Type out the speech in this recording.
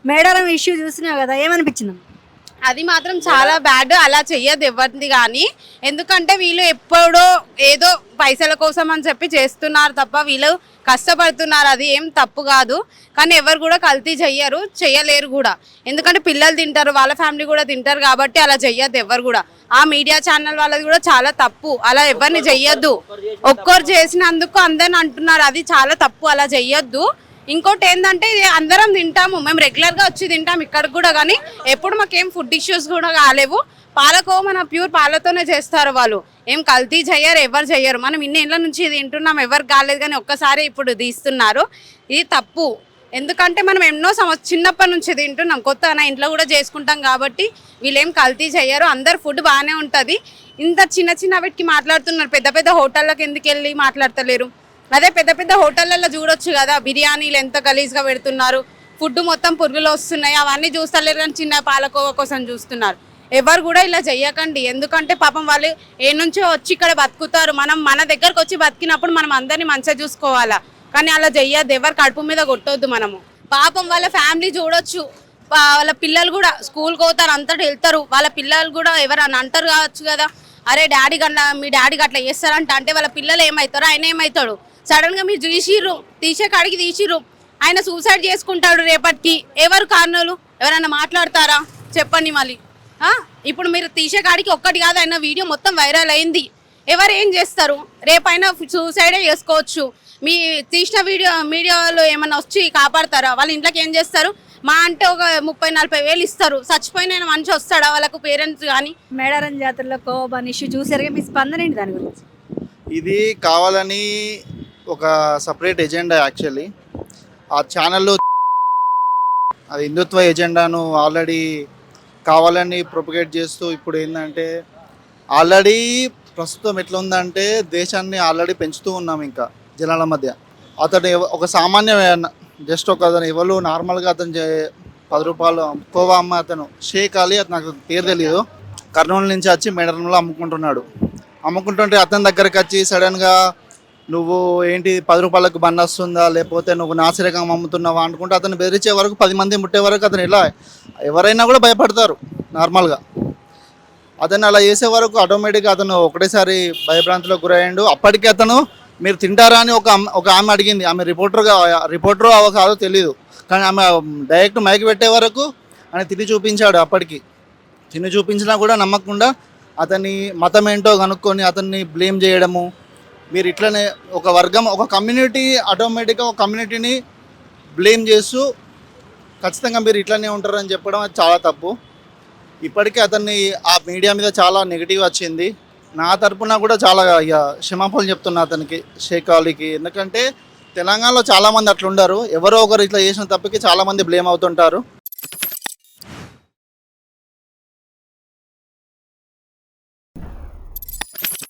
Medaram issue చూసినావు కదా, ఏమనిపించింది? అది మాత్రం చాలా బ్యాడ్. అలా చెయ్యదు ఎవరిది కానీ. ఎందుకంటే వీళ్ళు ఎప్పుడో ఏదో పైసల కోసం అని చెప్పి చేస్తున్నారు తప్ప వీళ్ళు కష్టపడుతున్నారు. అది ఏం తప్పు కాదు. కానీ ఎవరు కూడా కల్తీ చెయ్యరు, చెయ్యలేరు కూడా. ఎందుకంటే పిల్లలు తింటారు, వాళ్ళ ఫ్యామిలీ కూడా తింటారు కాబట్టి అలా చెయ్యొద్దు ఎవరు కూడా. ఆ మీడియా ఛానల్ వాళ్ళది కూడా చాలా తప్పు. అలా ఎవరిని చెయ్యొద్దు. ఒక్కరు చేసినందుకు అందరిని అంటున్నారు, అది చాలా తప్పు. అలా చెయ్యొద్దు. ఇంకోటి ఏంటంటే ఇది అందరం తింటాము, మేము రెగ్యులర్గా వచ్చి తింటాము ఇక్కడికి కూడా. కానీ ఎప్పుడు మాకేం ఫుడ్ ఇష్యూస్ కూడా కాలేవు. పాలకో మన ప్యూర్ పాలతోనే చేస్తారు వాళ్ళు, ఏం కల్తీ చెయ్యరు, ఎవరు చెయ్యరు. మనం ఇన్ని ఏళ్ళ నుంచి తింటున్నాం, ఎవరికి కాలేదు. కానీ ఒక్కసారి ఇప్పుడు తీస్తున్నారు, ఇది తప్పు. ఎందుకంటే మనం ఎన్నో చిన్నప్పటి నుంచి తింటున్నాం, కొత్త నా ఇంట్లో కూడా చేసుకుంటాం కాబట్టి వీళ్ళేం కల్తీ చెయ్యరు. అందరు ఫుడ్ బాగానే ఉంటుంది. ఇంత చిన్న చిన్న వీటికి మాట్లాడుతున్నారు, పెద్ద పెద్ద హోటళ్ళకి ఎందుకు వెళ్ళి మాట్లాడతలేరు? అదే పెద్ద పెద్ద హోటళ్ళల్లో చూడొచ్చు కదా, బిర్యానీలు ఎంత గలీజ్గా పెడుతున్నారు, ఫుడ్ మొత్తం పురుగులు వస్తున్నాయి, అవన్నీ చూస్తలేరు. కానీ చిన్న పాలకోవా కోసం చూస్తున్నారు. ఎవరు కూడా ఇలా చెయ్యకండి. ఎందుకంటే పాపం వాళ్ళు ఏ నుంచో వచ్చి ఇక్కడ బతుకుతారు. మనం మన దగ్గరకు వచ్చి బతికినప్పుడు మనం అందరినీ మంచిగా చూసుకోవాలా. కానీ అలా చెయ్యద్దు, ఎవరు కడుపు మీద కొట్టొద్దు. మనము పాపం వాళ్ళ ఫ్యామిలీ చూడొచ్చు, వాళ్ళ పిల్లలు కూడా స్కూల్కి పోతారు, అంతటి వెళ్తారు. వాళ్ళ పిల్లలు కూడా ఎవరన్నా అంటారు కావచ్చు కదా, అరే డాడీ గట్లా మీ డాడీకి అట్లా చేస్తారంట. అంటే వాళ్ళ పిల్లలు ఏమవుతారు, ఆయన ఏమవుతాడు? సడన్గా మీరు తీసిర్రు, తీసే కాడికి తీసిర్రు, ఆయన సూసైడ్ చేసుకుంటాడు రేపటికి. ఎవరు కారణాలు? ఎవరైనా మాట్లాడతారా చెప్పండి మళ్ళీ? ఇప్పుడు మీరు తీసే కాడికి ఒక్కటి కాదు, ఆయన వీడియో మొత్తం వైరల్ అయింది. ఎవరు ఏం చేస్తారు? రేపైనా సూసైడే చేసుకోవచ్చు. మీ తీసిన మీడియాలో ఏమైనా వచ్చి కాపాడతారా? వాళ్ళ ఇంట్లోకి ఏం చేస్తారు? మా అంటే ఒక 30-40 వేలు ఇస్తారు. చచ్చిపోయిన మనిషి వస్తాడా వాళ్ళకు పేరెంట్స్ కానీ? మేడారం జాతరలో కోబన్ ఇష్యూ చూసారుగా, మీ స్పందన ఏంటి దాని గురించి? ఇది కావాలని ఒక సపరేట్ ఎజెండా. యాక్చువల్లీ ఆ ఛానల్లో అది హిందుత్వ ఎజెండాను ఆల్రెడీ కావాలని ప్రొపగేట్ చేస్తూ ఇప్పుడు ఏంటంటే ఆల్రెడీ ప్రస్తుతం ఎట్లా ఉందంటే దేశాన్ని ఆల్రెడీ పెంచుతూ ఉన్నాం ఇంకా జనాల మధ్య. అతను ఒక సామాన్య జస్ట్ ఒక అతను ఎవరు నార్మల్గా అతను 10 రూపాయలు కోవా అమ్మ, అతను షేక్ అలీ, అతను నాకు పేరు తెలియదు, కర్నూలు నుంచి వచ్చి మేడారంలో అమ్ముకుంటున్నాడు. అమ్ముకుంటుంటే అతని దగ్గరికి వచ్చి సడన్గా నువ్వు ఏంటి 10 రూపాయలకు బండి వస్తుందా, లేకపోతే నువ్వు నాసిరకం అమ్ముతున్నావా అనుకుంటే అతను బెదిరించే వరకు 10 మంది ముట్టే వరకు అతను ఇలా ఎవరైనా కూడా భయపడతారు నార్మల్గా. అతను అలా చేసే వరకు ఆటోమేటిక్గా అతను ఒకటేసారి భయభ్రాంతిలోకి గురయ్యాడు. అప్పటికి అతను మీరు తింటారా అని ఒక ఆమె అడిగింది. ఆమె రిపోర్టరు కాదో తెలియదు, కానీ ఆమె డైరెక్ట్ మైక్ పెట్టే వరకు ఆయన తిని చూపించాడు. అప్పటికి తిని చూపించినా కూడా నమ్మకుండా అతని మతం ఏంటో కనుక్కొని అతన్ని బ్లేమ్ చేయడము. మీరు ఇట్లనే ఒక వర్గం, ఒక కమ్యూనిటీ ఆటోమేటిక్గా ఒక కమ్యూనిటీని బ్లేమ్ చేస్తూ ఖచ్చితంగా మీరు ఇట్లనే ఉంటారని చెప్పడం అది చాలా తప్పు. ఇప్పటికే అతన్ని ఆ మీడియా మీద చాలా నెగిటివ్ వచ్చింది. నా తరపున కూడా చాలా క్షమాపణలు చెప్తున్నా అతనికి, షేక్ అలీకి. ఎందుకంటే తెలంగాణలో చాలామంది అట్లుండరు, ఎవరో ఒకరు ఇట్లా చేసిన తప్పుకి చాలామంది బ్లేమ్ అవుతుంటారు.